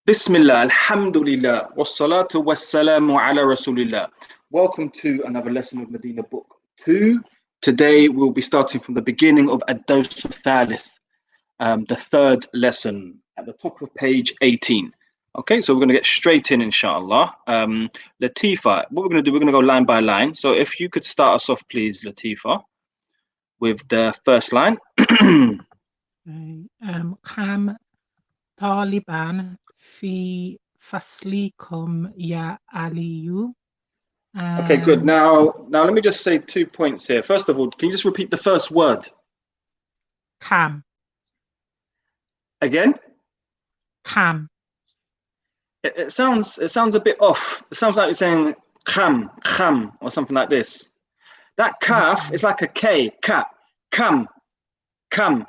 Bismillah, alhamdulillah, wassalatu wassalamu ala rasulillah. Welcome to another lesson of Madina Book 2. Today we'll be starting from the beginning of Ad-Dars al-Thalith, the third lesson at the top of page 18. Okay, so we're going to get straight in, inshallah. Latifa, what we're going to do, we're going to go line by line. So if you could start us off, please, Latifa, with the first line. كم طالبا في فصلكم يا علي. Okay, good. Now let me just say 2 points here. First of all, can you just repeat the first word كم again? كم It sounds a bit off. It sounds like you're saying kham, or something like this. That kaf is like a K, ka, kam. كم.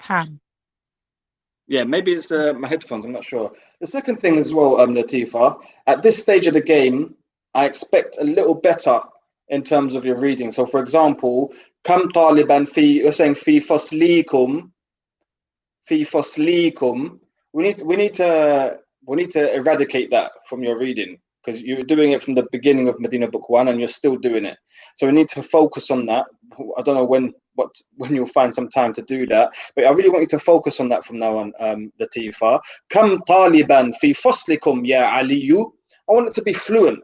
Yeah, maybe it's my headphones, I'm not sure. The second thing as well, Latifa, at this stage of the game, I expect a little better in terms of your reading. So for example, kam taliban fi, you're saying fi faslikum, we need to eradicate that from your reading, because you're doing it from the beginning of Medina Book 1 and you're still doing it. So we need to focus on that. I don't know when you'll find some time to do that, but I really want you to focus on that from now on, Latifa. Kam taliban fi faslikum ya aliyu. I want it to be fluent.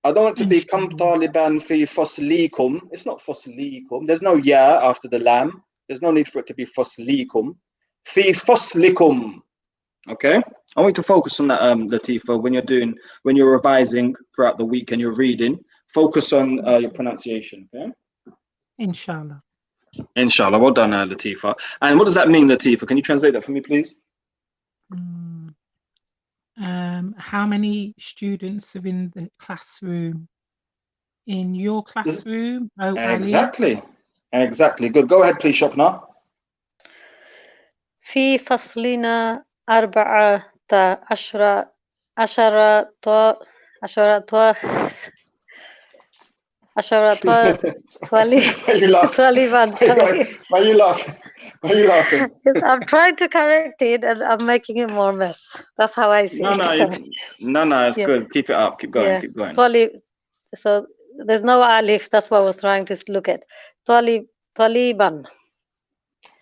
I don't want it to be kam taliban fi faslikum. It's not faslikum. There's no ya after the lam. There's no need for it to be faslikum. Fi faslikum. Okay, I want you to focus on that, Latifa, when you're revising throughout the week and you're reading. Focus on your pronunciation. Okay. Inshallah. Inshallah. Well done, Latifa. And what does that mean, Latifa? Can you translate that for me, please? How many students are in the classroom? In your classroom, Exactly. Exactly. Good. Go ahead, please, Shopna. في فصلنا 14 طالبا. Why are you laughing? I'm trying to correct it and I'm making it more mess. That's how I see it. No, it's good. Keep it up. Keep going. Yeah. Keep going. So there's no alif. That's what I was trying to look at. Taliban.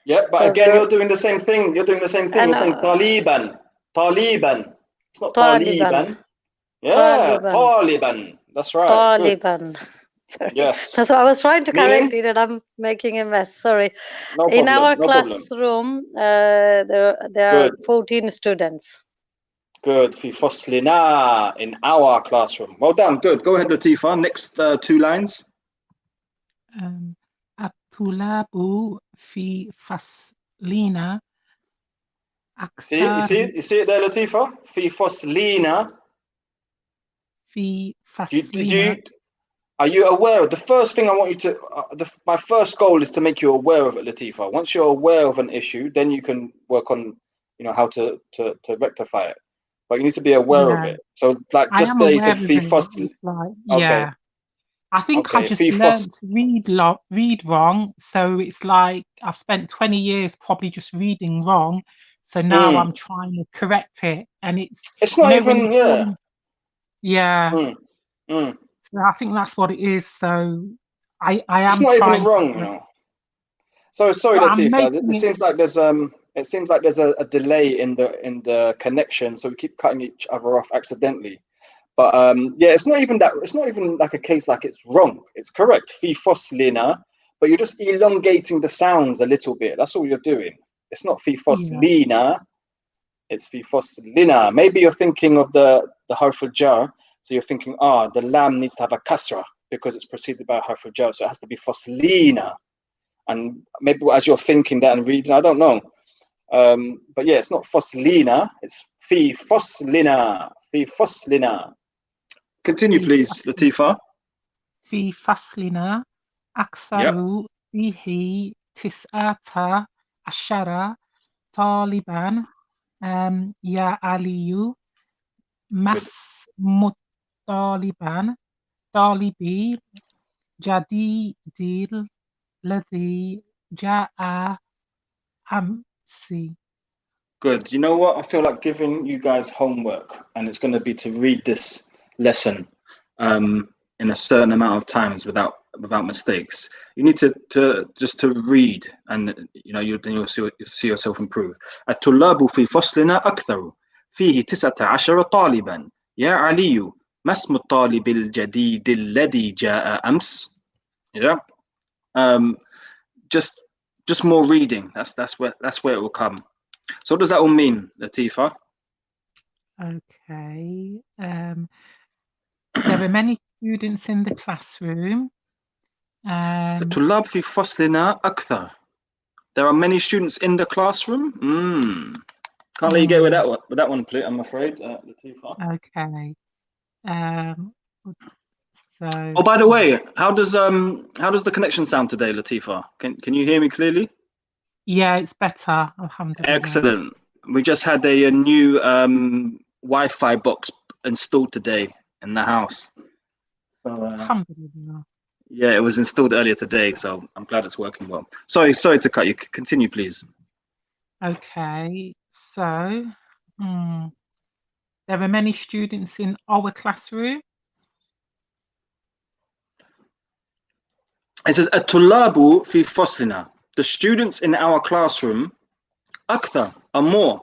Yeah, but so again, you're doing the same thing. You're saying Taliban. It's not Taliban. Yeah, Taliban. That's right. Taliban. Sorry. Yes. That's what I was trying to correct it, and I'm making a mess. Sorry. No problem. In our classroom, there are 14 students. Good. Fi faslina, in our classroom. Well done. Good. Go ahead, Latifa. Next 2 lines. الطلاب في فصلنا You see it there, Latifa? Fi faslina. في فصلنا. Are you aware of the first thing I want you to? My first goal is to make you aware of it, Latifa. Once you're aware of an issue, then you can work on, how to rectify it. But you need to be aware of it. So, like just there, you said fi fasl. Yeah. I think I just learned to read wrong. So it's like I've spent 20 years probably just reading wrong. So now I'm trying to correct it, and it's not even So I think that's what it is. So I am. It's not even wrong, So sorry, Latifa. It seems like there's a delay in the connection, so we keep cutting each other off accidentally. But yeah, it's not even like a case like it's wrong. It's correct. Fi faslina, but you're just elongating the sounds a little bit. That's all you're doing. It's not fi faslina. It's fi faslina. Maybe you're thinking of the harf al-jar. So you're thinking, the lam needs to have a kasra because it's preceded by a harf al-jar. So it has to be faslina. And maybe as you're thinking that and reading, I don't know. But yeah, it's not faslina. It's fi faslina. Fi faslina. Continue, please, Latifa. في فصلنا أكثر فيه 19 طالبا يا علي طالبي جديد الذي جاء أمس. Good. You know what? I feel like giving you guys homework, and it's going to be to read this lesson in a certain amount of times without mistakes. You need to just to read, and then you'll see yourself improve. الطلاب في فصلنا أكثر. فيه 19 طالبا. يا علي، ما اسم الطالب الجديد الذي جاء أمس؟ Yeah. Just more reading. That's where it will come. So what does that all mean, Latifa? Okay. There are many students in the classroom. الطلاب في فصلنا أكثر. There are many students in the classroom. Can't let you get with that one, please. I'm afraid, Latifa. Okay. So. Oh, by the way, how does the connection sound today, Latifa? Can you hear me clearly? Yeah, it's better. Alhamdulillah. Excellent. We just had a new Wi-Fi box installed today in the house. So, Alhamdulillah. yeah, it was installed earlier today, so I'm glad it's working well. Sorry to cut you. Continue, please. Okay, so there are many students in our classroom. It says الطلاب في فصلنا. The students in our classroom أكثر are more.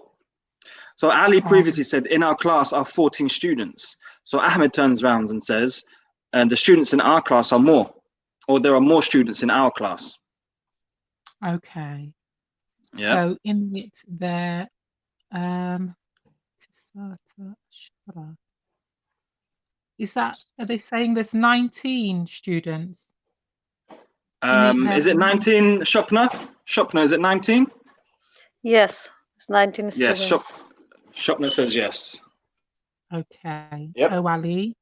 So Ali previously said in our class are 14 students. So Ahmed turns around and says, and the students in our class are more, or there are more students in our class. Okay. Yeah. So in it there, are they saying there's 19 students? Is it 19, Shopna? Shopna, is it 19? Yes, it's 19 students. Yes, Shopna says yes. Okay. Yep. Oh, Ali.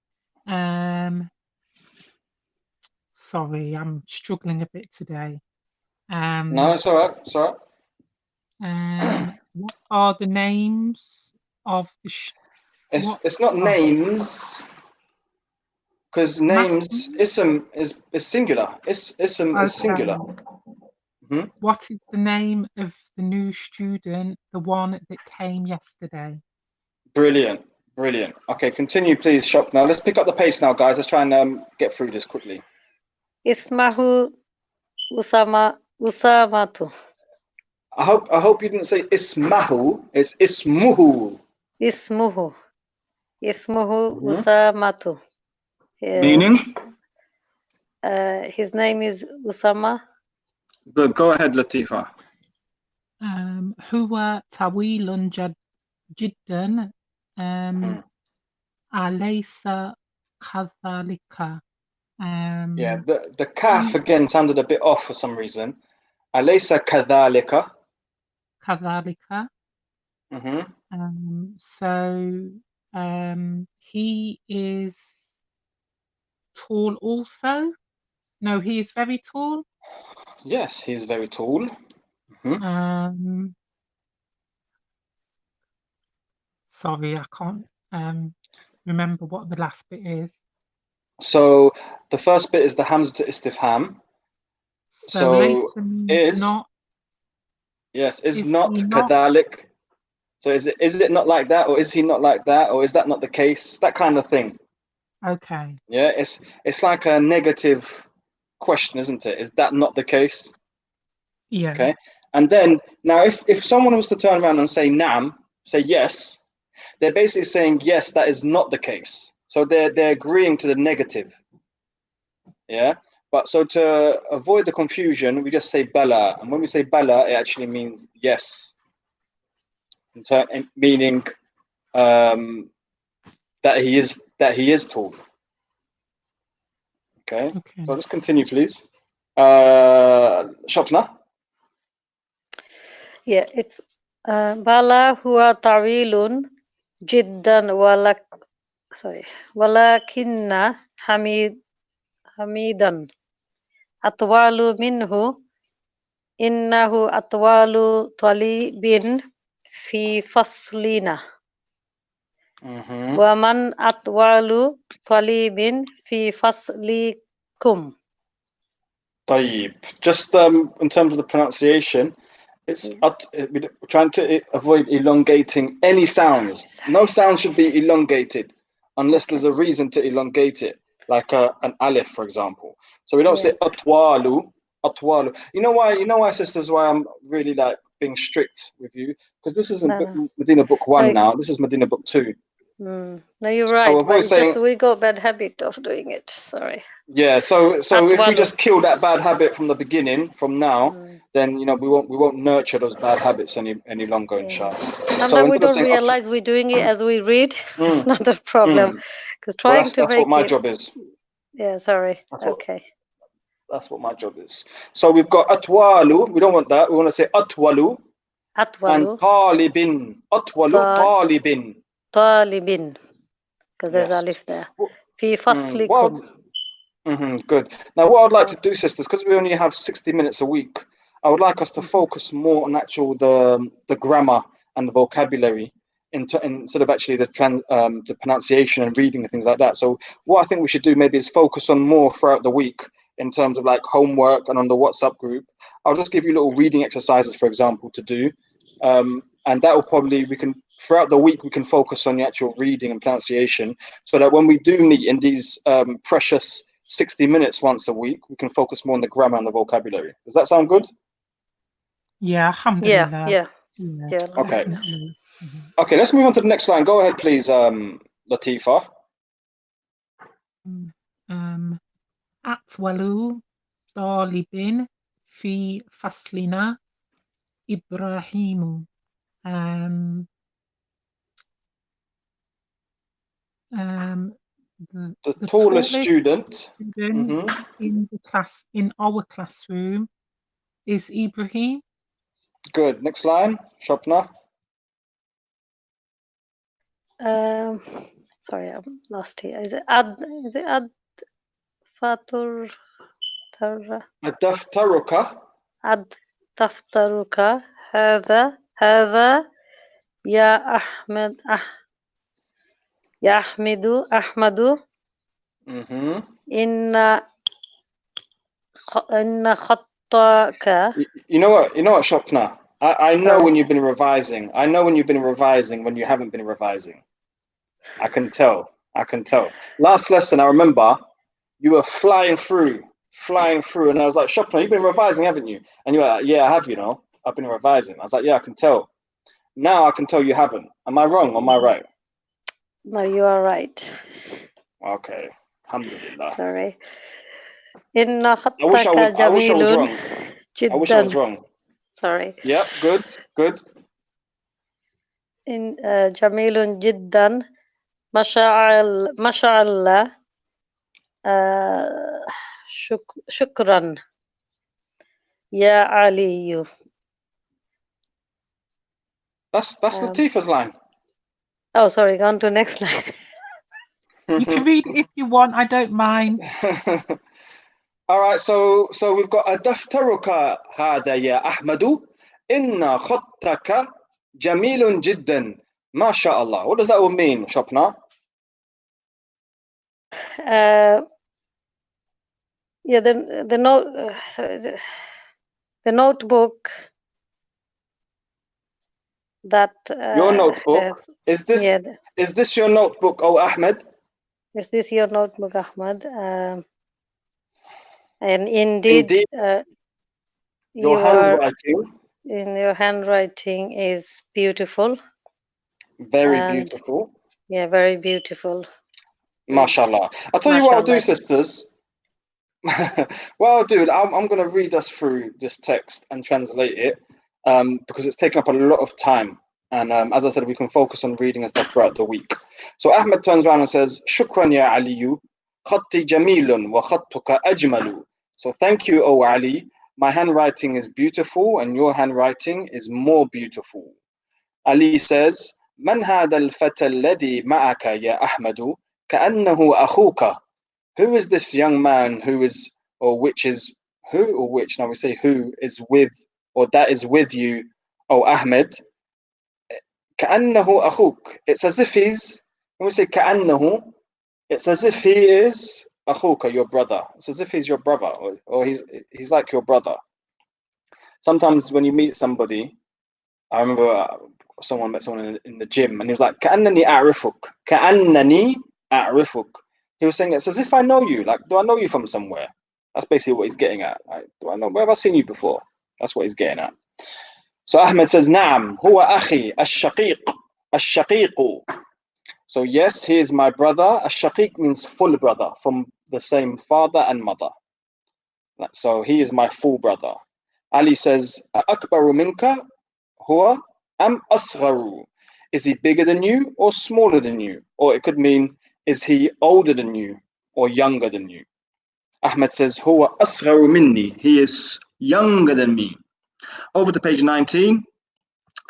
Sorry, I'm struggling a bit today. No, it's all right. It's all right. What are the names of the? It's not names, because names ism is singular. Ism is singular. What is the name of the new student, the one that came yesterday? Brilliant. Okay, continue, please, Shop. Now let's pick up the pace now, guys. Let's try and get through this quickly. Ismahu Usamatu. I hope you didn't say Ismahu. It's Ismuhu. Ismuhu Usamatu. Meaning? His name is Usama. Good. Go ahead, Latifa. هو طويل جدا أليس كذلك? Yeah, the kaf again sounded a bit off for some reason. أليس كذلك? كذلك. So he is tall also. No, he is very tall. Yes, he's very tall. Sorry, I can't remember what the last bit is. So the first bit is the Hamza to Istifham. So is not. Yes, is not kadhalik. So is it not like that, or is he not like that, or is that not the case? That kind of thing. Okay. Yeah, it's like a negative question, isn't it? Is that not the case? Yeah. Okay. And then now if someone was to turn around and say nam, say yes, they're basically saying yes, that is not the case. So they're agreeing to the negative. Yeah. But so to avoid the confusion, we just say bala. And when we say bala, it actually means yes. Meaning that he is tall. Okay. So let's continue, please. Shopna. Yeah, it's bala huwa tawilun jiddan walakinna hamidan atwalu minhu innahu atwalu talibin fi faslina wa man atwalu talibin fi faslikum. طيب. Just in terms of the pronunciation, It's we're trying to avoid elongating any sounds. No sound should be elongated unless there's a reason to elongate it, like an alif, for example. So we don't say atwalu, atwalu. You know why? You know why, sisters? Why I'm really like being strict with you, because this isn't Medina book 1 now. This is Medina book 2. No, you're right. So but saying, we got bad habit of doing it. Sorry. Yeah. So if we just kill that bad habit from the beginning, from now, then we won't nurture those bad habits any longer, inshallah. Sometimes we don't realize we're doing it as we read. It's not the problem. Because trying to make that's what my job is. Yeah. Sorry. That's what my job is. So we've got atwalu. We don't want that. We want to say atwalu. And talibin. Atwalu talibin. Talibin. Because there's alif there. Fi faslikum. Good. Now, what I'd like to do, sisters, because we only have 60 minutes a week, I would like us to focus more on the grammar and the vocabulary instead of actually the pronunciation and reading and things like that. So what I think we should do maybe is focus on more throughout the week in terms of like homework and on the WhatsApp group. I'll just give you little reading exercises, for example, to do. And that will probably, throughout the week, we can focus on the actual reading and pronunciation so that when we do meet in these precious 60 minutes once a week, we can focus more on the grammar and the vocabulary. Does that sound good? Yeah, alhamdulillah. Yeah. Yes, okay. Okay, let's move on to the next line. Go ahead, please, Latifa. Atwalu talibin fi faslina Ibrahimu. The tallest student in the class, in our classroom, is Ibrahim. Good. Next line, Shopna. Sorry, I'm lost here. Is it ad fatur tarra? Ad-daftaruka. Ad-daftaruka. هذا يا أحمد يا أحمد إن خطك. You know what, Shopna? I know when you've been revising. I know when you've been revising when you haven't been revising. I can tell. Last lesson, I remember you were flying through, and I was like, Shopna, you've been revising, haven't you? And you were like, yeah, I have, I've been revising. I was like, yeah, I can tell. Now I can tell you haven't. Am I wrong or am I right? No, you are right. Okay. Alhamdulillah. Sorry. Inna I wish I was wrong. Jiddan. I wish I was wrong. Sorry. Yep, good. In Jamilun Jiddan. Masha'Allah. Shukran. Ya Aliyu. That's Latifa's line. Oh, sorry. Go on to the next slide. You can read it if you want. I don't mind. All right. So we've got adaftaruka hada ya Ahmadu. Inna khattaka jamilun jiddan. MashaAllah. What does that all mean, Shopna? Yeah, the note. The notebook. That your notebook is this? Yeah. Is this your notebook, oh Ahmed? Is this your notebook, Ahmed? And indeed your handwriting. Your handwriting is beautiful. Very beautiful. Yeah, very beautiful. MashaAllah. I'll tell you what I'll do, sisters. What I'll do, I'm going to read us through this text and translate it because it's taken up a lot of time. And as I said, we can focus on reading and stuff throughout the week. So Ahmed turns around and says, Shukran ya Aliyu, khatti jamilun wa khattuka ajmalu. So thank you, O Ali. My handwriting is beautiful and your handwriting is more beautiful. Ali says, Man hada al-fata alladhi ma'aka ya Ahmadu, ka'annahu akhuka. Who is this young man who is, or which is, who or which, now we say who is with, or that is with you, O Ahmed. كأنه أخوك. It's as if he's, when we say كأنه, it's as if he is أخوك, your brother. It's as if he's your brother, or he's like your brother. sometimes when you meet somebody, I remember someone met someone in the gym, and he was like, كأنني أعرفك, كأنني أعرفك. He was saying it's as if I know you. Like, do I know you from somewhere? That's basically what he's getting at. Like, do I know? Where have I seen you before? That's what he's getting at. So Ahmed says, نعم هو أخي الشقيق الشقيق. So yes, he is my brother. الشقيق means full brother, from the same father and mother. So he is my full brother. Ali says, أكبر منك هو أم أصغر? Is he bigger than you or smaller than you? Or it could mean, is he older than you or younger than you? Ahmed says, هو أصغر مني. He is younger than me. Over to page 19.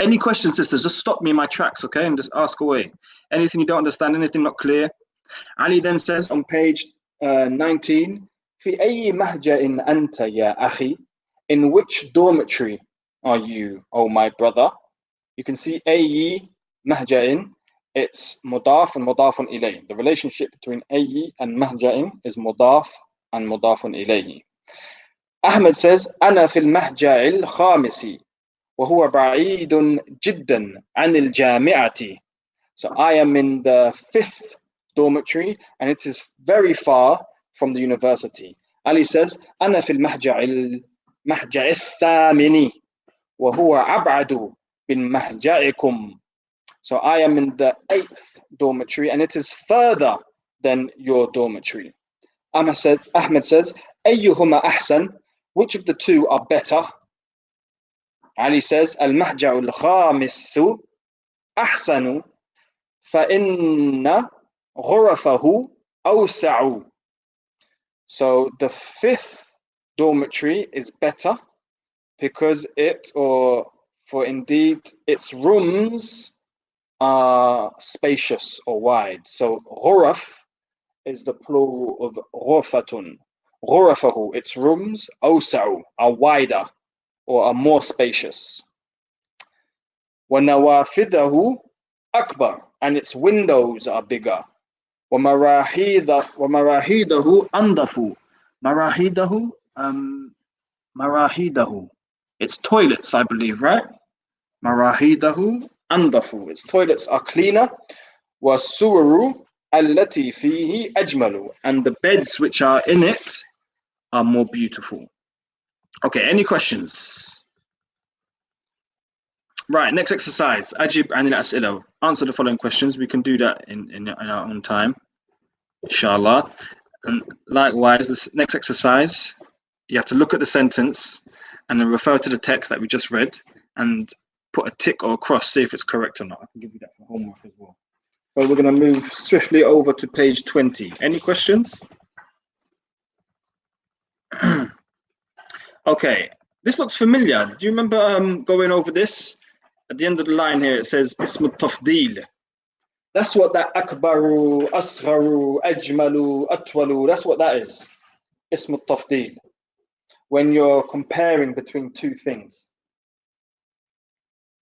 Any questions, sisters? Just stop me in my tracks, okay? And just ask away. Anything you don't understand, anything not clear. Ali then says on page 19, في أي مهجأ أنت يا أخي? In which dormitory are you, oh my brother? You can see أي مهجأ, it's مضاف and مضاف إليه. The relationship between أي and مهجأ is مضاف and مضاف إليه. Ahmed says, أنا في المهجأ الخامس وهو بعيد جدا عن الجامعة. So I am in the 5th dormitory and it is very far from the university. Ali says, أنا في المهجع الثامن وهو أبعد من مهجعكم. So I am in the 8th dormitory and it is further than your dormitory. Ahmed says, أيهما أحسن? Which of the two are better? Ali says, المهجع الخامس أحسن فإن غرفه أوسع. So the 5th dormitory is better because for indeed its rooms are spacious or wide. So غرف is the plural of غرفة. غرفه, its rooms, أوسع, are wider or are more spacious. وَنَوَافِذَهُ أَكْبَرُ, and its windows are bigger. وَمَرَاحِيدَهُ أَنْظَفُ. مَرَاحِيدَهُ, its toilets, I believe, right? مَرَاحِيدَهُ أَنْظَفُ, its toilets are cleaner. وَالسُّرُرُ الَّتِي فِيهِ أَجْمَلُ, and the beds which are in it are more beautiful. Okay, any questions? Right, next exercise. Ajib anil as'ila. Answer the following questions. We can do that in our own time, inshallah. And likewise, this next exercise, you have to look at the sentence and then refer to the text that we just read and put a tick or a cross, see if it's correct or not. I can give you that for homework as well. So we're going to move swiftly over to page 20. Any questions? Okay, this looks familiar. Do you remember going over this? At the end of the line here, it says Ism al-Tafdeel. That's what that Akbaru, Asgharu, Ajmalu, Atwalu, that's what that is. Ism al-Tafdeel. When you're comparing between two things.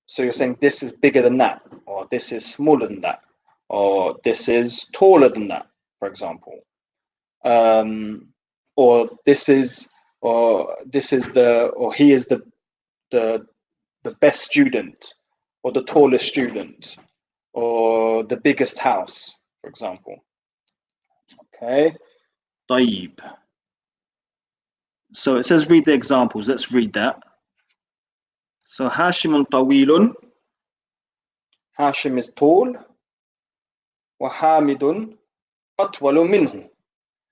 So you're saying this is bigger than that, or this is smaller than that, or this is taller than that, for example. Or he is the best student, or the tallest student, or the biggest house, for example. Okay. طيب. So it says read the examples. Let's read that. So Hashim طويل. Hashim is tall. وحامد أطول منه.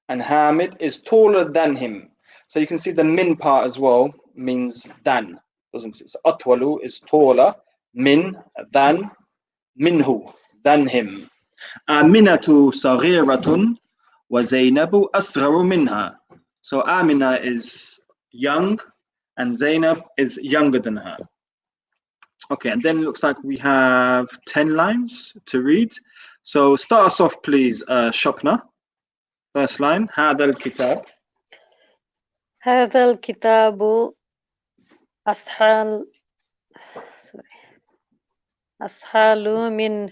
And Hamid is taller than him. So you can see the min part as well means than, doesn't it? So Atwalu is taller, min, than, minhu, than him. Aminatu saghiratun wa Zainabu asgharu minha. So Amina is young and Zainab is younger than her. Okay, and then it looks like we have 10 lines to read. So start us off, please, Shopna. First line, هذا الكتاب. هذا الكتاب أسهل من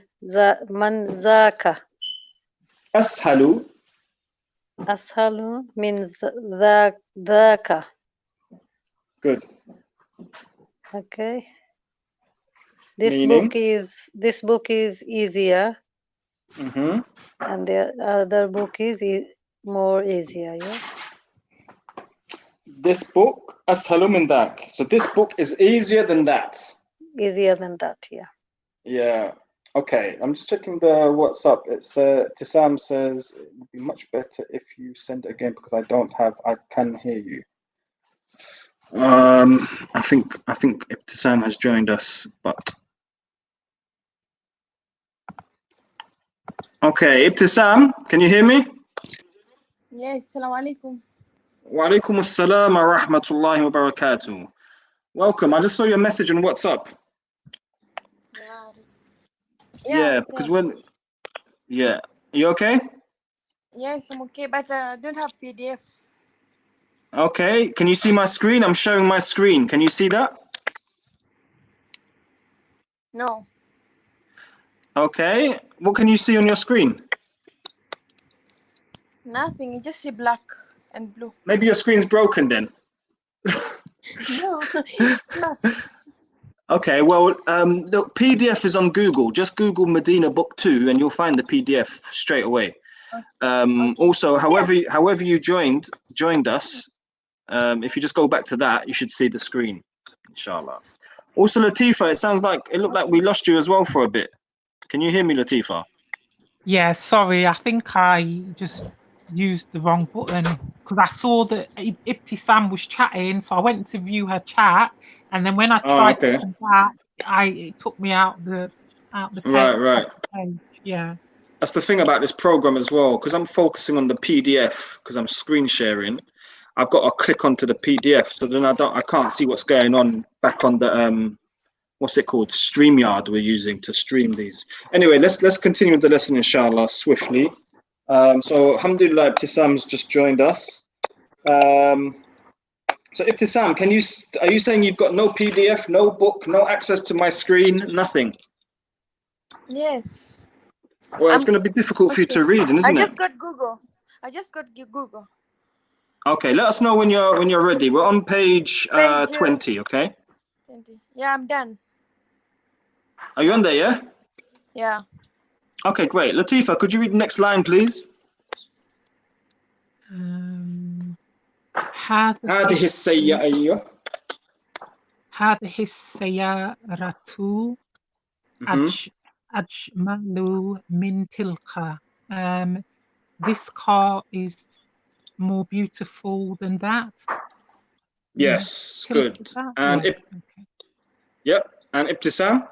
ذاك. أسهل من ذاك. Good. Okay. This Meaning? book is easier, Mm-hmm. and the other book is more easier. Yeah. This book, ashalu min dak. So this book is easier than that. Easier than that. Yeah. Yeah. Okay. I'm just checking the WhatsApp. It's Tisam says it would be much better if you send it again because I can hear you. I think Ibtisam has joined us, but okay, Ibtisam, can you hear me? Yes, Assalamu alaikum. Wa alaikum assalam wa rahmatullahi wa barakatuh. Welcome. I just saw your message on WhatsApp. Yeah, because yeah. You okay? Yes, I'm okay, but I don't have PDF. Okay. Can you see my screen? I'm showing my screen. Can you see that? No. Okay. What can you see on your screen? Nothing. You just see black and blue. Maybe your screen's broken then. No, it's not. Okay, well, the PDF is on Google. Just Google Madina Book 2 and you'll find the PDF straight away. Okay. Also, however you joined us, if you just go back to that, you should see the screen, inshallah. Also, Latifa, it looked like we lost you as well for a bit. Can you hear me, Latifa? Yeah, sorry, I think I just used the wrong button because I saw that Ibtisam was chatting, so I went to view her chat, and then when I tried to come back, it took me out the page. Right. Yeah. That's the thing about this program as well, because I'm focusing on the PDF because I'm screen sharing. I've got to click onto the PDF, so then I can't see what's going on back on the what's it called, StreamYard we're using to stream these. Anyway, let's continue with the lesson, inshallah, swiftly. So alhamdulillah, Ibtisam's just joined us. So Ibtisam, are you saying you've got no PDF, no book, no access to my screen, nothing? Yes. Well, it's going to be difficult for you to read, isn't it? I just got Google. Okay, let us know when you're ready. We're on page 20, okay? 20. Yeah, I'm done. Are you on there, yeah? Yeah. Okay, great. Latifa, could you read the next line, please? هذه السيارة أجمل من تلك. This car is more beautiful than that. Yes, good. And yep. And Ibtisam?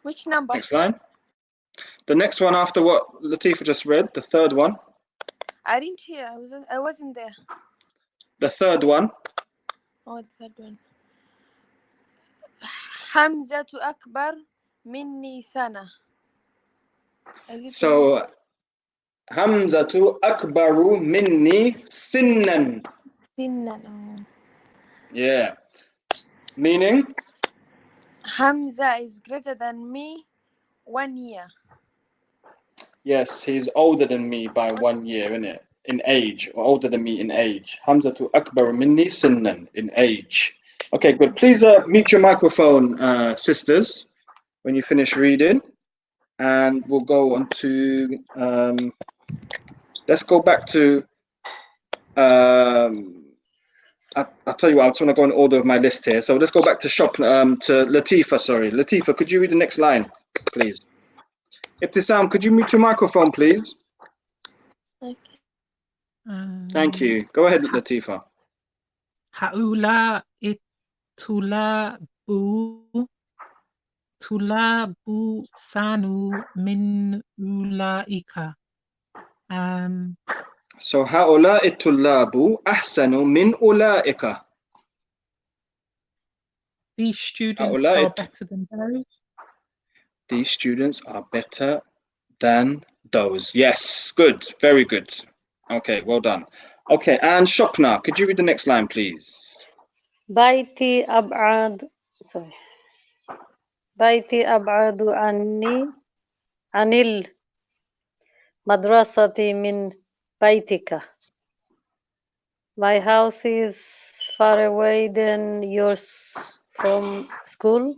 Which number? Next line. The next one after what Latifa just read, the third one. I didn't hear. I wasn't there. The third one. Oh, the third one. Hamza to Akbar minni sana. So Hamza to Akbaru minni sinnan. Sinnan. Yeah. Meaning? Hamza is greater than me 1 year. Yes, he's older than me by 1 year, innit? In age, or older than me in age. Hamza to Akbar minni sinnan, in age. Okay, good. Please mute your microphone, sisters, when you finish reading. And we'll go on to, let's go back to, I'll tell you what, I just want to go in order of my list here. So let's go back to Latifa, sorry. Latifa, could you read the next line, please? Ibtisam, could you mute your microphone, please? Okay. Thank you. Go ahead, Latifa. هؤلاء طلاب سانو من أولئك. So هؤلاء الطلاب أحسن من أولئك. These students are better than those. These students are better than those. Yes, good. Very good. Okay, well done. Okay, and Shopna, could you read the next line, please? بيتي أبعد عني عن المدرسة من بيتك. My house is far away than yours from school?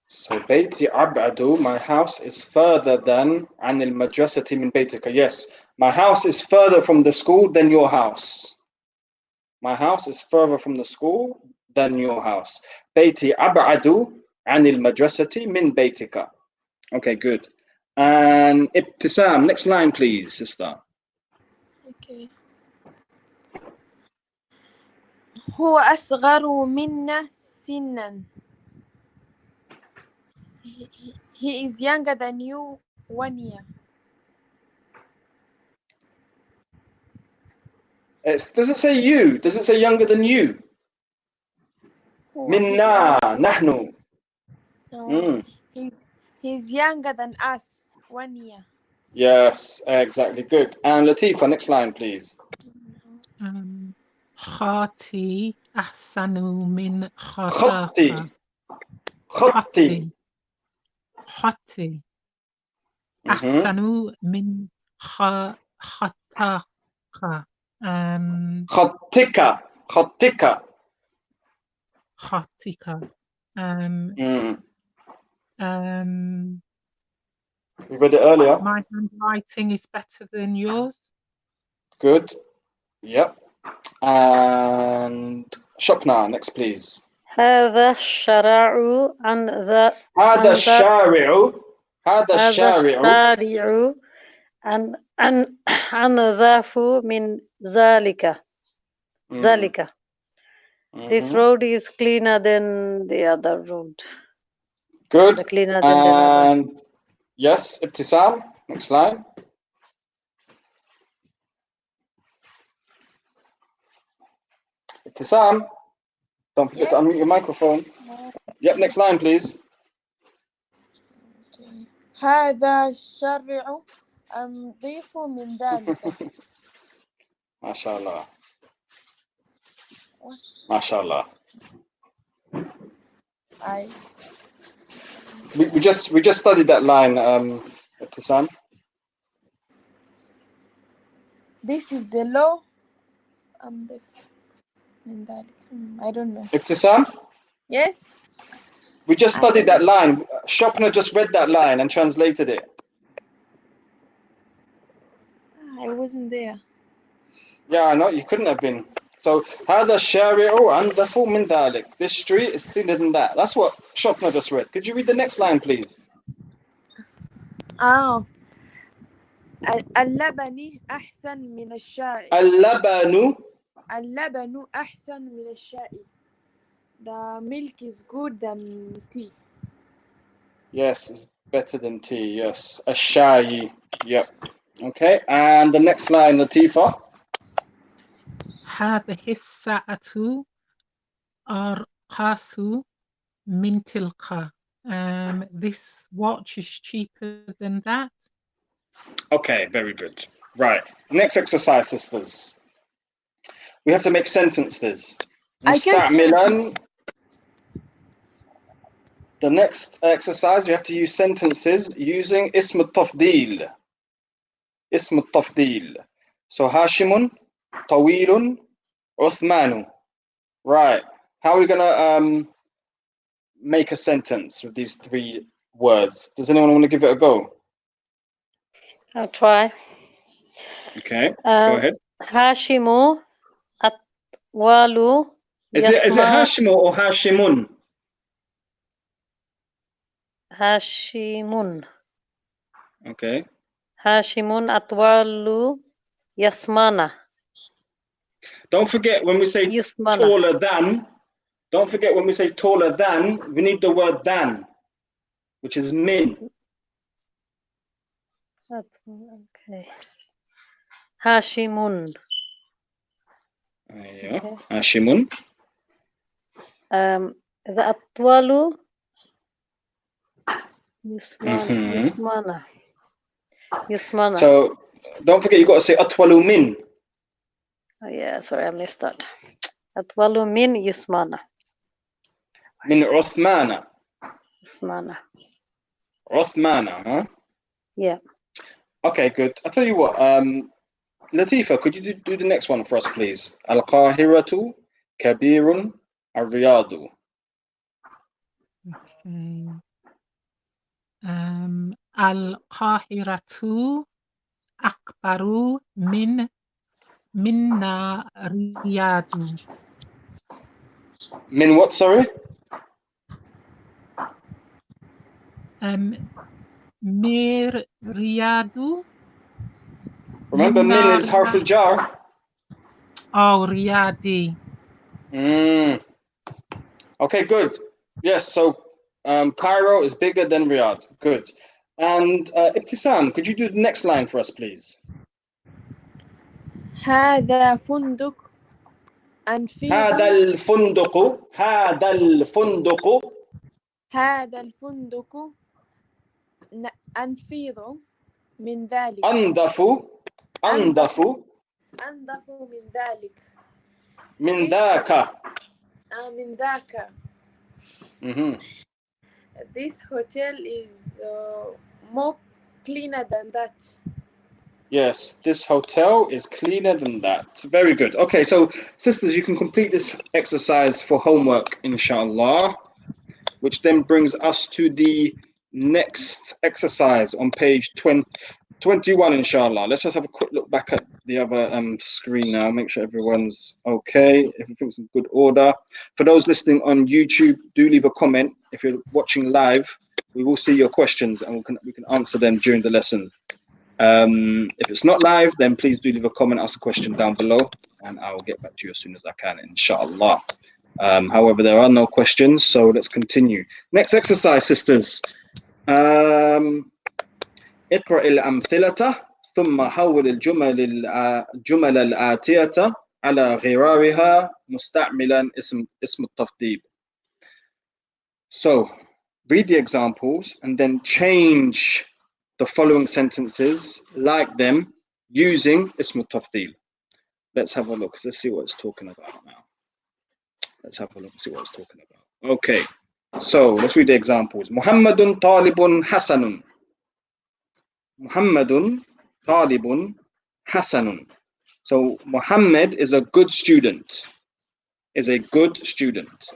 So بيتي أبعد, my house is further than عن المدرسة من بيتك. Yes, my house is further from the school than your house. My house is further from the school than your house. بيتي أبعد عن المدرسة من بيتك. Okay, good. And Ibtisam, next line, please, sister. Okay. هو أصغر منا سنا. He is younger than you 1 year. Does it say you? Does it say younger than you? Minna, nahnu. No, he's younger than us 1 year. Yes, exactly. Good. And Latifa, next line, please. خاتي أحسن من خطي. خطاك. خطي أحسن من خطاك. خطك. خطك. خطك. We read it earlier. My handwriting is better than yours. Good. Yep. And Shopna, next please. هذا الشارع عن ذا هذا الشارع. هذا الشارع عن ذاف من ذلك. ذلك. This road is cleaner than the other road. Good. Cleaner than the other. And yes, Ibtisam, next line. Ibtisam, don't forget to unmute your microphone. Yep, next line, please. هذا الشارع نظيف من ذلك. MashaAllah. MashaAllah. We just studied that line, Ibtisam. This is the law. I don't know. Ibtisam? Yes? We just studied that line. Shopna just read that line and translated it. I wasn't there. Yeah, I know, you couldn't have been. So, هذا الشارع أنظف من ذلك. This street is cleaner than that. That's what Shopna just read. Could you read the next line, please? اللبن أحسن من الشاي. اللبن أحسن من الشاي. The milk is good than tea. Yes, it's better than tea. Yes, الشاي. Yep. Okay, and the next line, Latifa. هذه الساعة أرخص من تلك. This watch is cheaper than that. Okay, very good. Right. Next exercise, sisters. We have to make sentences. The next exercise, we have to use sentences using اسم التفضيل. اسم التفضيل. So هاشم طويل عثمان. Right. How are we gonna make a sentence with these 3 words? Does anyone want to give it a go? I'll try. Okay, go ahead. Hashimu atwalu. Is it Hashimu or Hashimun? Hashimun. Okay. Hashimun atwalu yasmana. Don't forget when we say Yusmana. taller than. Don't forget when we say taller than, we need the word than, which is min. Okay. Hashimun. Yeah. Okay. Hashimun. The atwalu yusmana. Yusmana. So don't forget, you got to say atwalu min. Oh, yeah, sorry, I missed that. Atwalu min yusmana. Min Uthmana. Yusmana. Uthmana, huh? Yeah. Okay, good. I'll tell you what. Latifa, could you do the next one for us, please? Al-Qahiratu Kabirun Al-Riyadu. Okay. Al-Qahiratu Akbaru minna Riyadu. Min what, sorry? Mir Riyadu. Remember, min is harf al-jar. Oh, Riyadi. Okay, good. Yes, so Cairo is bigger than Riyadh. Good. And Ibtisam, could you do the next line for us, please? هذا فندق أنفيض. هذا الفندق هذا الفندق هذا الفندق أنفيض من ذلك. أنظف أنظف أنظف من ذلك. من ذاك. من ذاك. This hotel is more cleaner than that. Yes, this hotel is cleaner than that. Very good. Okay, so sisters, you can complete this exercise for homework, inshallah, which then brings us to the next exercise on page 21, inshallah. Let's just have a quick look back at the other screen now, make sure everyone's okay, everything's in good order. For those listening on YouTube, do leave a comment. If you're watching live, we will see your questions and we can answer them during the lesson. If it's not live, then please do leave a comment, ask a question down below, and I will get back to you as soon as I can, inshallah. However, there are no questions, so let's continue. Next exercise, sisters. اقرأ الأمثلة ثم حول الجمل الآتية على غرارها مستعملا اسم التفضيل. So, read the examples and then change the following sentences like them using ism al-tafdil. Let's have a look. Let's see what it's talking about now. Let's have a look and see what it's talking about. Okay, so let's read the examples. Muhammadun talibun hasanun. Muhammadun talibun hasanun. So Muhammad is a good student. Is a good student.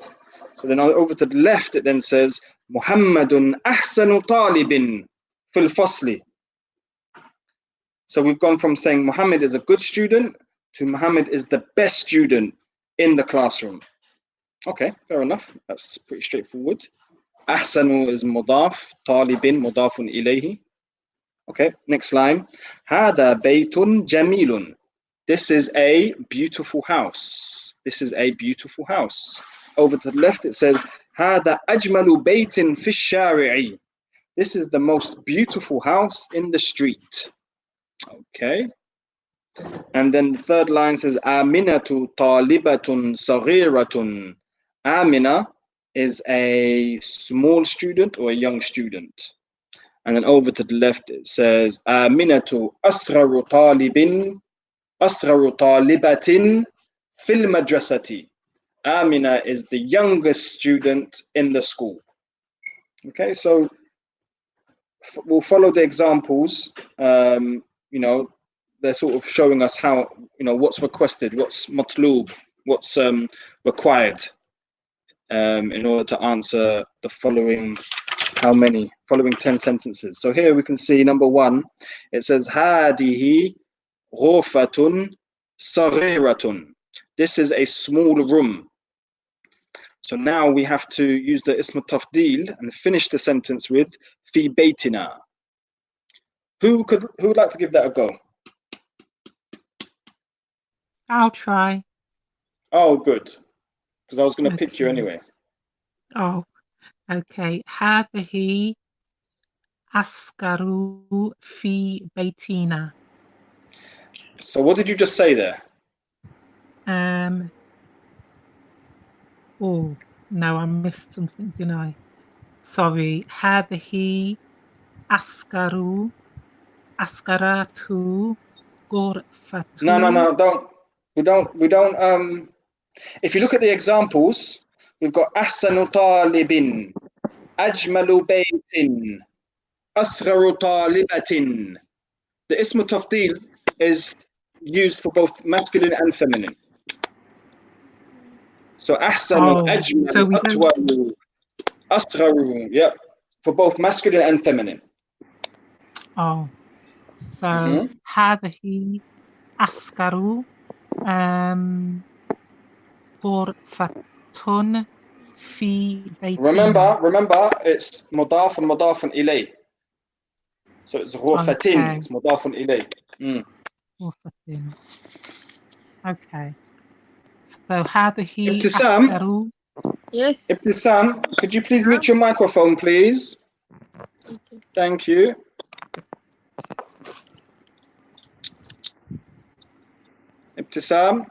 So then over to the left, it then says Muhammadun ahsanu talibin fil fasli. So we've gone from saying Muhammad is a good student to Muhammad is the best student in the classroom. Okay, fair enough. That's pretty straightforward. Ahsanu is mudaf, talibin mudafun ilayhi. Okay, next line. Hada baytun jamilun. This is a beautiful house. This is a beautiful house. Over to the left, it says Hada ajmalu baytin fi shari'i. This is the most beautiful house in the street. Okay. And then the third line says Aminatu talibatun saghiratun. Amina is a small student or a young student. And then over to the left it says Aminatu asgharu talibatin fil madrasati. Amina is the youngest student in the school. Okay, so we'll follow the examples. You know, they're sort of showing us how, you know, what's requested, what's matloob, what's required in order to answer the following, following 10 sentences. So here we can see number 1, it says hadihi ghurfatun saghiratun. This is a small room. So now we have to use the ism tafdil and finish the sentence with fi baytina. Who would like to give that a go? I'll try. Oh, good. Because I was going to pick you anyway. Oh, okay. هذه أسكر في بيتنا. So what did you just say there? Oh, no, I missed something, didn't I? Sorry. هذه أسكرات غرفة. No, we don't if you look at the examples, we've got ahsanu talibin, ajmalu baytin, asgharu talibatin. The ism tafdil is used for both masculine and feminine. So ahsanu, ajmalu, atwalu, asgharu, yeah, for both masculine and feminine. Oh, so هذه أسكر غرفة في بيتنا. Remember, it's مضاف ومضاف إليه. So it's غرفتين. Okay. It's مضاف إليه. غرفتين. Okay. So هذه Ibtisam. أسكر. Yes. Ibtisam, could you please mute your microphone, please? Okay. Thank you. Ibtisam.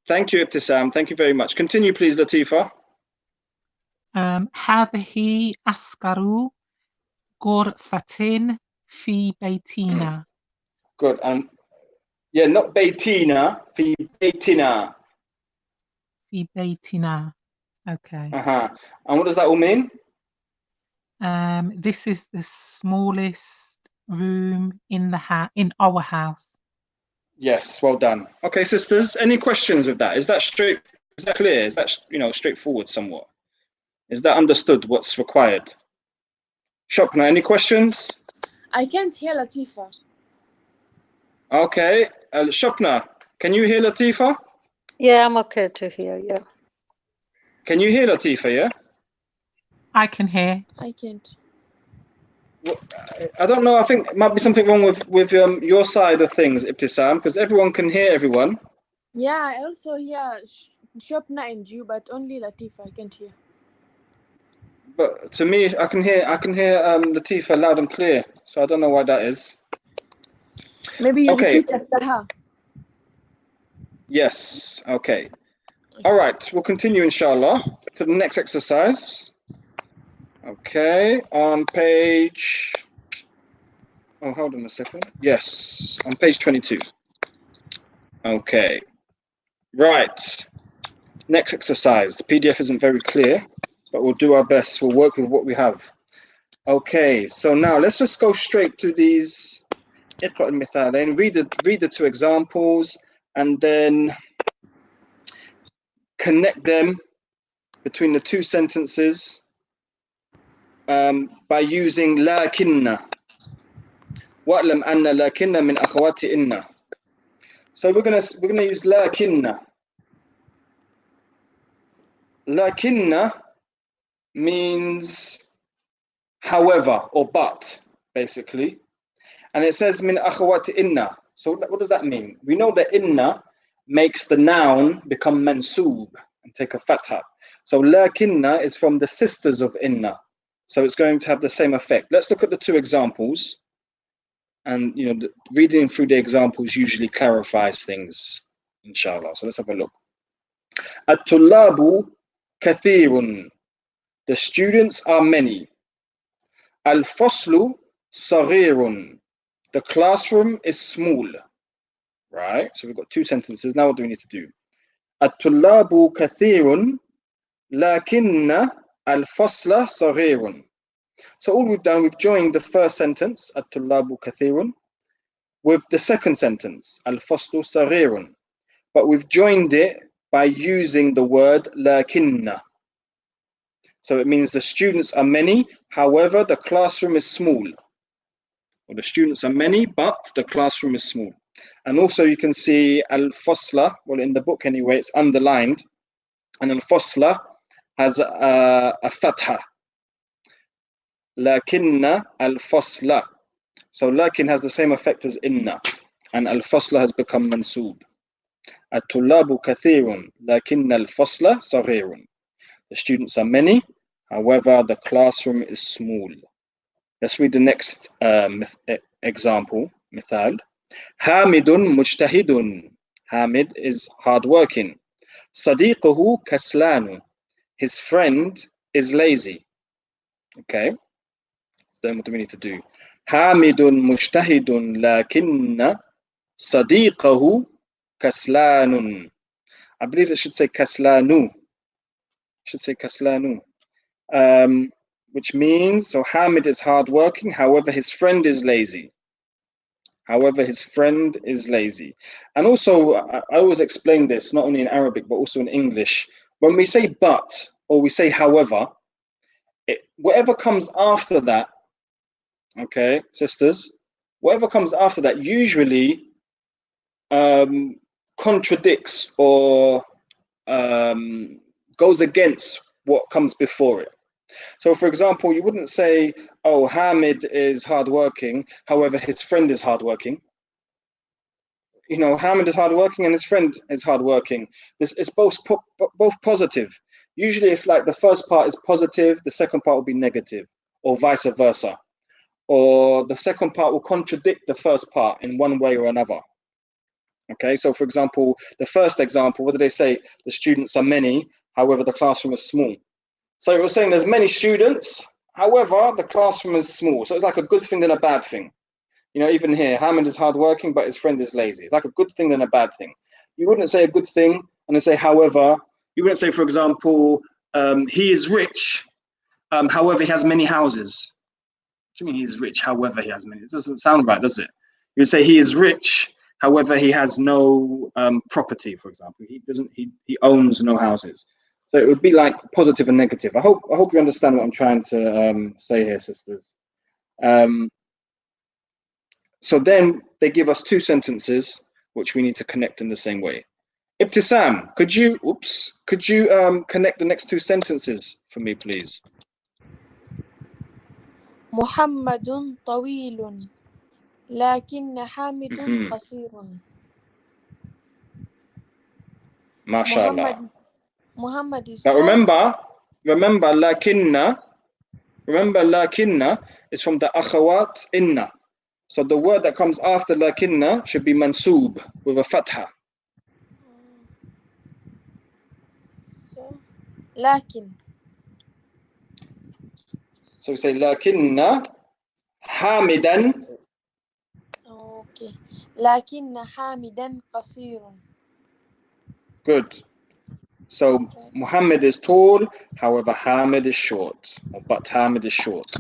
Thank you, Ibtisam. Thank you very much. Continue, please, Latifa. هذه أسكر غرفة في بيتنا. Good. Yeah, not بيتنا, في بيتنا. في بيتنا. Okay. And what does that all mean? This is the smallest room in our house. Yes, well done. Okay, sisters, any questions with that? Is that clear? Is that, straightforward somewhat? Is that understood what's required? Shopna, any questions? I can't hear Latifa. Okay, Shopna, can you hear Latifa? Yeah, I'm okay to hear, yeah. Can you hear Latifa, yeah? I can hear. I can't. Well, I don't know, I think it might be something wrong with your side of things, Ibtisam, because everyone can hear everyone. Yeah, I also hear Shopna and you, but only Latifa I can't hear. But to me, I can hear Latifa loud and clear, so I don't know why that is. Maybe you repeat after her. Yes, okay. All right, we'll continue, inshallah, to the next exercise. Okay, on page... Oh, hold on a second. Yes, on page 22. Okay. Right. Next exercise. The PDF isn't very clear, but we'll do our best. We'll work with what we have. Okay, so now let's just go straight to these اقرأ المثالين. Read the two examples and then connect them between the two sentences by using لكن. وَأْلَمْ أَنَّ لَكِنَّ مِنْ أَخَوَاتِ إِنَّ. So we're gonna use لكن. لكن means however or but, basically. And it says min akhawati inna. So what does that mean? We know that inna makes the noun become mansoob and take a fatha. So lakinna is from the sisters of inna. So it's going to have the same effect. Let's look at the two examples. And reading through the examples usually clarifies things, inshallah. So let's have a look. At-tullabu kathirun. The students are many. Al-faslu saghirun. The classroom is small. Right? So we've got two sentences. Now what do we need to do? At-tullabu kathirun lakinna al-fasla saghirun. So all we've done, we've joined the first sentence, At-tullabu kathirun, with the second sentence, Al-faslu saghirun. But we've joined it by using the word lakinna. So it means the students are many, however, the classroom is small. Or the students are many, but the classroom is small. And also you can see al-fasla, well in the book anyway, it's underlined. And al-fasla has a fatha. Lakinna al-fasla. So lakin has the same effect as inna. And al-fasla has become mansoob. At-tullabu kathirun, lakinna al-fasla saghirun. The students are many, however, the classroom is small. Let's read the next example, mithal. Hamidun mujtahidun. Hamid is hardworking. Sadiquhu kaslanu. His friend is lazy. Okay. Then what do we need to do? Hamidun mujtahidun lakinna sadiqahu kaslanun. I believe it should say kaslanu. Should say kaslanu. Which means, so Hamid is hardworking, however, his friend is lazy. However, his friend is lazy. And also, I always explain this, not only in Arabic, but also in English. When we say but, or we say however, whatever comes after that, okay, sisters, whatever comes after that usually contradicts or goes against what comes before it. So, for example, you wouldn't say, oh, Hamid is hardworking, however, his friend is hardworking. You know, Hamid is hardworking and his friend is hardworking. This is both positive. Usually, if like the first part is positive, the second part will be negative, or vice versa. Or the second part will contradict the first part in one way or another. Okay, so for example, the first example, what did they say? The students are many, however, the classroom is small. So it was saying there's many students, however, the classroom is small. So it's like a good thing and a bad thing. You know, even here, Hamid is hardworking, but his friend is lazy. It's like a good thing and a bad thing. You wouldn't say a good thing and then say, however, you wouldn't say, for example, he is rich, however, he has many houses. What do you mean he is rich, however, he has many? It doesn't sound right, does it? You would say he is rich, however, he has no property, for example. He owns no houses. So it would be like positive and negative. I hope you understand what I'm trying to say here, sisters. So then they give us two sentences which we need to connect in the same way. Ibtisam, could you connect the next two sentences for me, please? محمد طويل لكن حامد قصير. MashaAllah. Muhammad is But tall. remember lakinna is from the akhawat inna. So the word that comes after lakinna should be mansub with a fatha. So, لكن. So we say lakinna hamidan. Okay. لكن حامدا قصير. Good. So Muhammad is tall, however Hamid is short. But Hamid is short.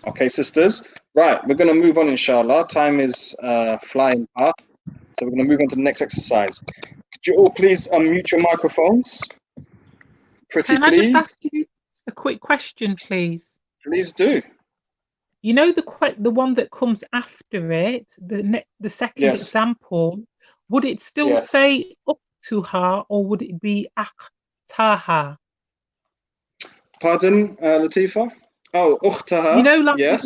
Okay, sisters. Right, we're going to move on, inshallah. Time is flying past. So we're going to move on to the next exercise. Could you all please unmute your microphones? Can I just ask you a quick question, please? Please do. You know the one that comes after it, the second example, would it still say up to her, or would it be akhtaha? Pardon, Latifa? Oh, ukhtaha. You know, like, yes.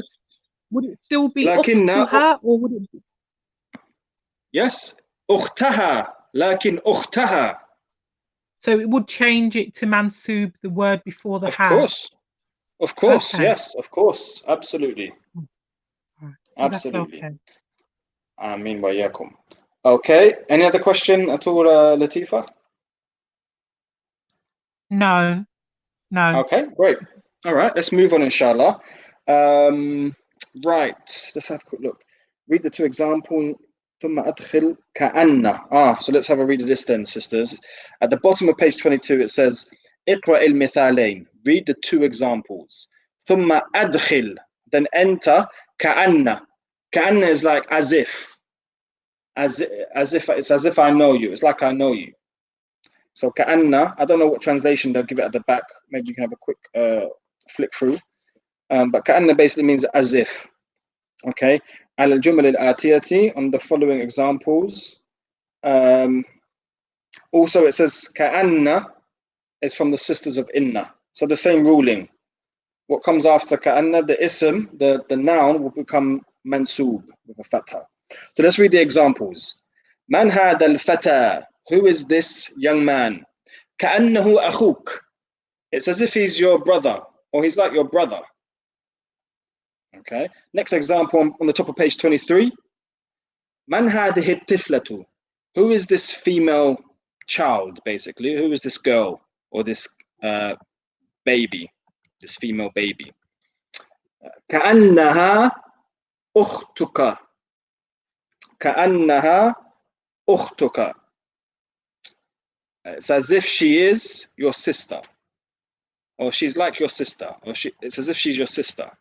Would it still be up to her, or would it be? Yes. Ukhtaha. Lakin ukhtaha. So it would change it to mansub, the word before the ha. Of course, okay. Yes, of course. Absolutely. Absolutely. Okay. Ameen wa yakum. Okay. Any other question at all, Latifa? No. Okay, great. All right, let's move on, inshallah. Right, let's have a quick look. Read the two examples. ثم أدخل كأن. So let's have a read of this then, sisters. At the bottom of page 22, it says, اقرأ المثالين. Read the two examples. ثم أدخل. Then enter كأن. كأن is like as if. It's as if I know you. It's like I know you. So كأن, I don't know what translation they'll give it at the back. Maybe you can have a quick flick through. But كأن basically means as if. Okay. على الجمل الآتية, on the following examples. Also it says كأن is from the sisters of Inna. So the same ruling. What comes after كأن, the ism, the noun, will become mansub with a fatha. So let's read the examples. من هذا الفتى? Who is this young man? كأنه أخوك. It's as if he's your brother, or he's like your brother. Okay. Next example on the top of page 23. من هذه الطفلة? Who is this female child, basically? Who is this girl or this baby, this female baby? كأنها أختك. كأنها أختك. It's as if she is your sister, or she's like your sister, or it's as if she's your sister.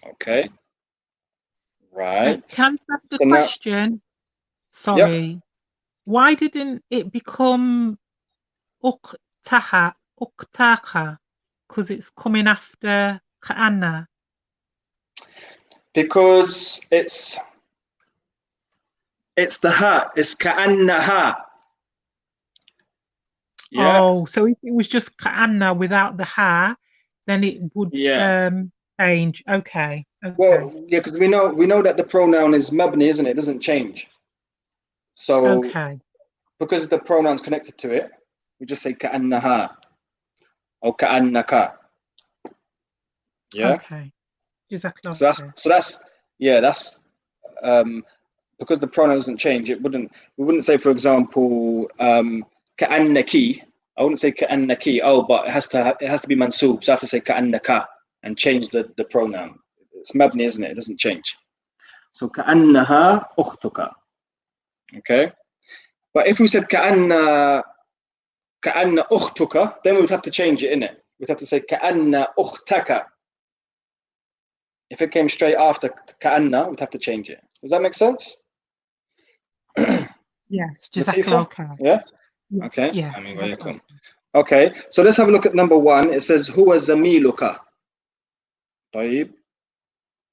Okay. Right. Can I ask a So question? Sorry. Yep. Why didn't it become uktaha, uktaka? Because it's coming after ka'anna. Because it's the ha. It's ka'annaha. Yeah. Oh, so if it was just ka'anna without the ha, then it would change. Okay. Well, yeah, because we know that the pronoun is mabni, isn't it? It doesn't change. So because the pronoun's connected to it, we just say ka'annaha or ka'annaka. Yeah. Okay. Exactly. So that's because the pronoun doesn't change. We wouldn't say, for example, ka'annaki. I wouldn't say ka'annaki. Oh, but it has to be mansub. So I have to say ka'annaka and change the pronoun. It's mabni, isn't it? It doesn't change. So ka'annaha ukhtuka. Okay. But if we said ka'anna ukhtuka, then we would have to change it, innit? We'd have to say ka'anna ukhtaka. If it came straight after ka'anna, we'd have to change it. Does that make sense? Yes. Okay. Yeah? Okay. Yeah. Okay. So let's have a look at number 1. It says, huwa zamiluka. طيب.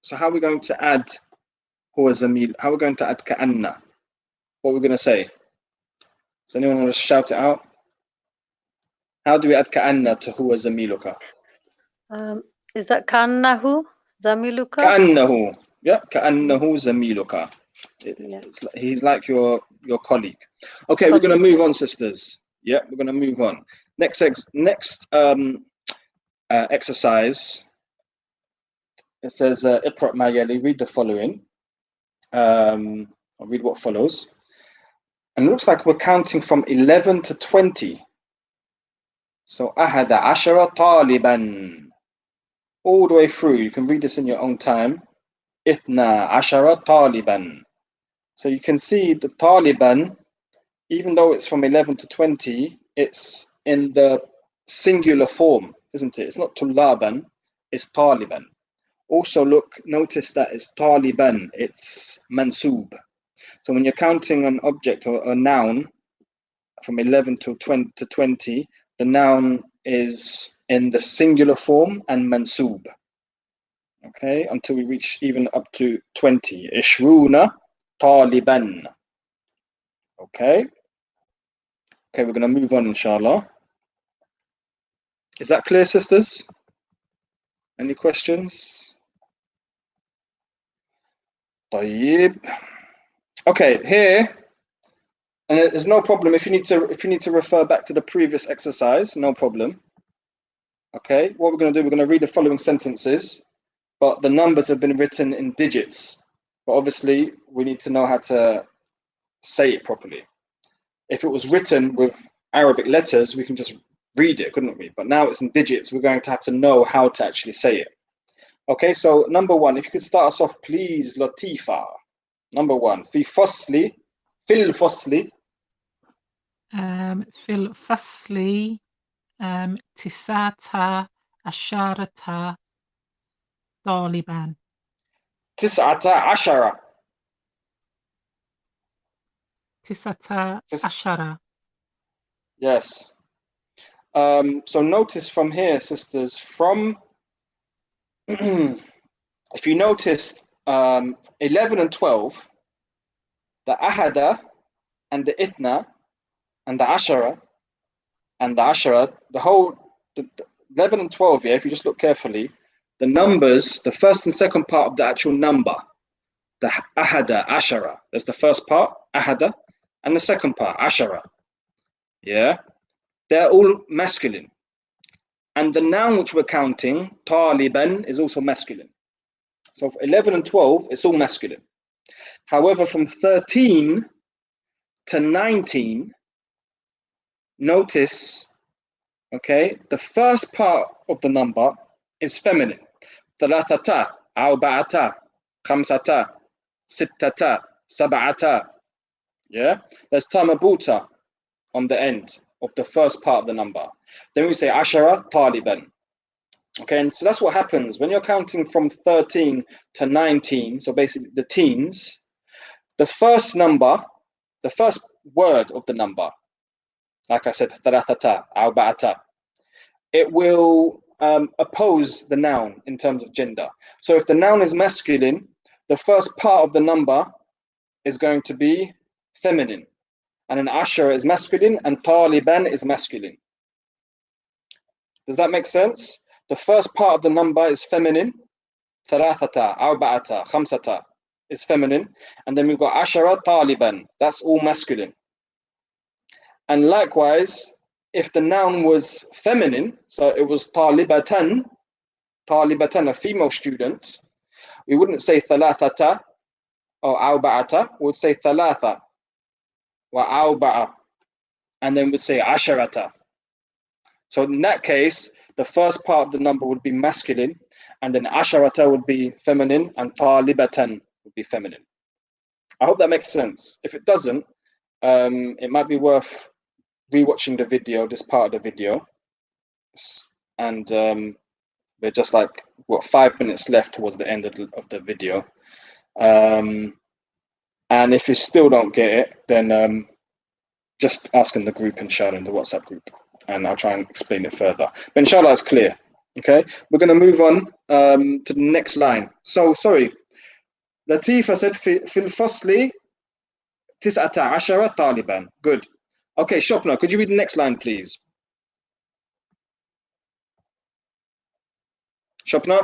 So how are we going to add huwa zamil? How are we going to add ka'anna? What are we going to say? Does anyone want to shout it out? How do we add ka'anna to huwa zamiluka? Is that ka'annahu zamiluka? Ka'annahu. Yeah, ka'annahu zamiluka. He's like your colleague. Okay, we're going to move on, sisters. Yeah, we're going to move on. Next exercise. It says, "Iqra ma yali." Read the following. I'll read what follows. And it looks like we're counting from 11 to 20. So, ahada ashara taliban. All the way through. You can read this in your own time. Ithna ashara taliban. So you can see the Taliban, even though it's from 11 to 20, it's in the singular form, isn't it? It's not Tulaban, it's Taliban. Also, notice that it's Taliban, it's Mansub. So when you're counting an object or a noun from 11 to 20, the noun is in the singular form and Mansub. Okay, until we reach even up to 20. Ishruna Taliban. Okay, we're going to move on, inshallah. Is that clear, sisters? Any questions? طيب. Okay, here, and there's no problem if you need to refer back to the previous exercise, no problem. Okay, what we're going to do, we're going to read the following sentences, but the numbers have been written in digits. But obviously, we need to know how to say it properly. If it was written with Arabic letters, we can just read it, couldn't we? But now it's in digits. We're going to have to know how to actually say it. Okay, so number 1, if you could start us off, please, Latifa. Number 1, fil fasli. Fil fasli tisata asharata taliban. Tis'ata ashara. Tisata ashara. Yes. So notice from here, sisters, if you noticed 11 and 12, the ahada and the ithna and the ashara the whole 11 and 12, yeah, if you just look carefully, the numbers, the first and second part of the actual number, the ahada, ashara, there's the first part, ahada, and the second part, ashara. Yeah, they're all masculine. And the noun which we're counting, Taliban, is also masculine. So for 11 and 12, it's all masculine. However, from 13 to 19, notice, okay, the first part of the number is feminine. ثلاثة, أربعة, خمسة, ستة, سبعة. Yeah, there's tamabuta on the end of the first part of the number. Then we say ashara taliban. Okay, and so that's what happens when you're counting from 13 to 19. So basically the teens, the first number, the first word of the number, like I said, thalathata, arba'ata, it will oppose the noun in terms of gender. So if the noun is masculine, the first part of the number is going to be feminine. And an ashara is masculine and taliban is masculine. Does that make sense? The first part of the number is feminine. Thalathata, arba'ata, khamsata is feminine. And then we've got ashara, taliban. That's all masculine. And likewise, if the noun was feminine, so it was talibatan, a female student, we wouldn't say thalathata or arba'ata, we would say thalatha wa arba'a, and then we'd say asharata. So in that case, the first part of the number would be masculine, and then asharata would be feminine, and talibatan would be feminine. I hope that makes sense. If it doesn't, it might be worth rewatching the video, this part of the video. And we're just like, what, 5 minutes left towards the end of the video. And if you still don't get it, then just ask in the group and share in the WhatsApp group, and I'll try and explain it further. But inshallah, it's clear. Okay, we're going to move on to the next line. So, sorry, Latifa said, في الفصل 19 طالبا. Good. Okay, Shopna, could you read the next line, please? Shopna?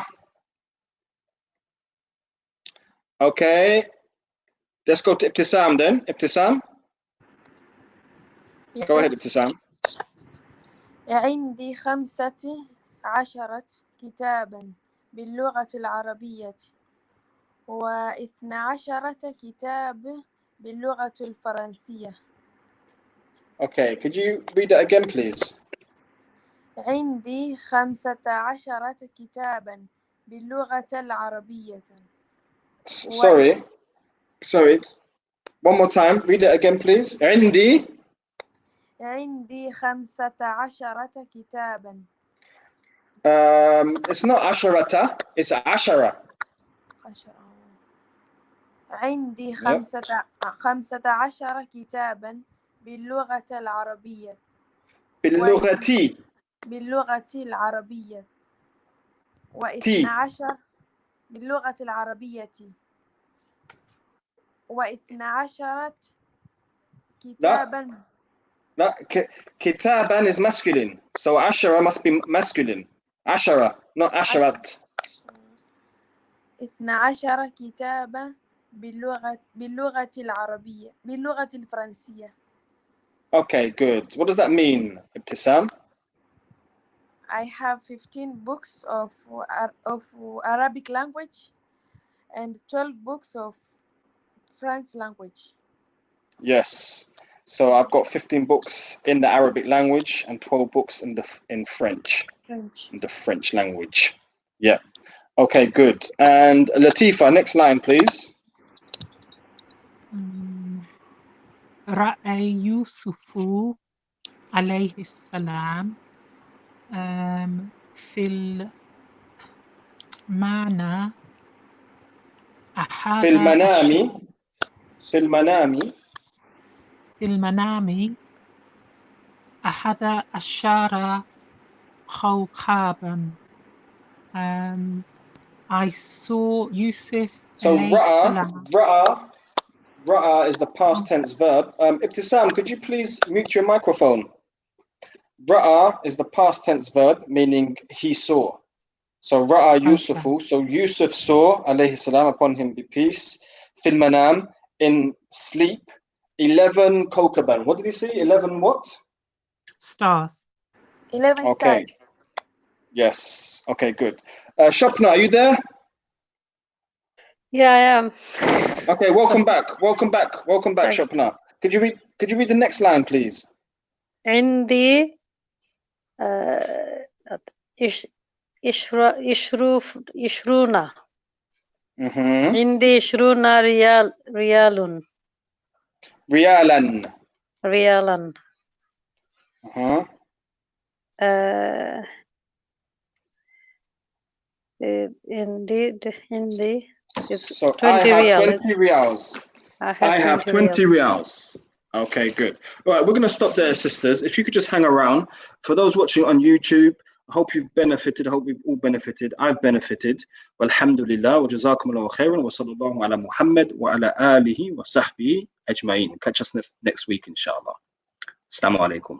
Okay, let's go to Ibtisam then. Ibtisam? Yes. Go ahead, Ibtisam. عندي 15 كتابا باللغة العربية و12 كتاب باللغة الفرنسية. Okay, could you read that again, please? عندي 15 كتابا باللغة العربية. Sorry. One more time. Read it again, please. عندي 15 كتابا. It's not asharata, it's ashara. عندي 15 كتابا باللغة العربية. باللغة العربية. و12 باللغة العربية. و12 كتابا. Kitaban is masculine, so ashara must be masculine. Ashara, not asharat. 12 كتابا باللغة العربية باللغة الفرنسية. Okay, good. What does that mean, Ibtisam? I have 15 books of Arabic language and 12 books of French language. Yes. So I've got 15 books in the Arabic language and 12 books in French. In the French language. Yeah. Okay, good. And Latifa, next line, please. رأى يوسف عليه السلام في المعنى أحد في المنام أحد 10 كوكبا. I saw Yusuf. So ra'a is the past tense verb. Ibtisam, could you please mute your microphone? Ra'a is the past tense verb, meaning he saw. So ra'a Yusufu. Okay. So Yusuf saw, alayhi salam, upon him be peace, fil manam, in sleep, 11 kokaban. What did he say? 11 what? Stars. 11 okay. Stars. Yes. Okay, good. Shopna, are you there? Yeah, I am. Okay, welcome back. Welcome back, Shopna. Could you read the next line, please? عندي 20. عندي 20 ريالا. Indeed, Hindi. It's So 20 I have riyal. 20 riyals. I have 20 riyals. Okay, good. All right, we're going to stop there, sisters. If you could just hang around. For those watching on YouTube, I hope you've benefited. I hope we've all benefited. I've benefited. Walhamdulillah wa jazakumullahu khairan wa sallallahu ala Muhammad wa ala alihi wa sahbihi ajma'in. Catch us next week, inshallah. Assalamu alaikum.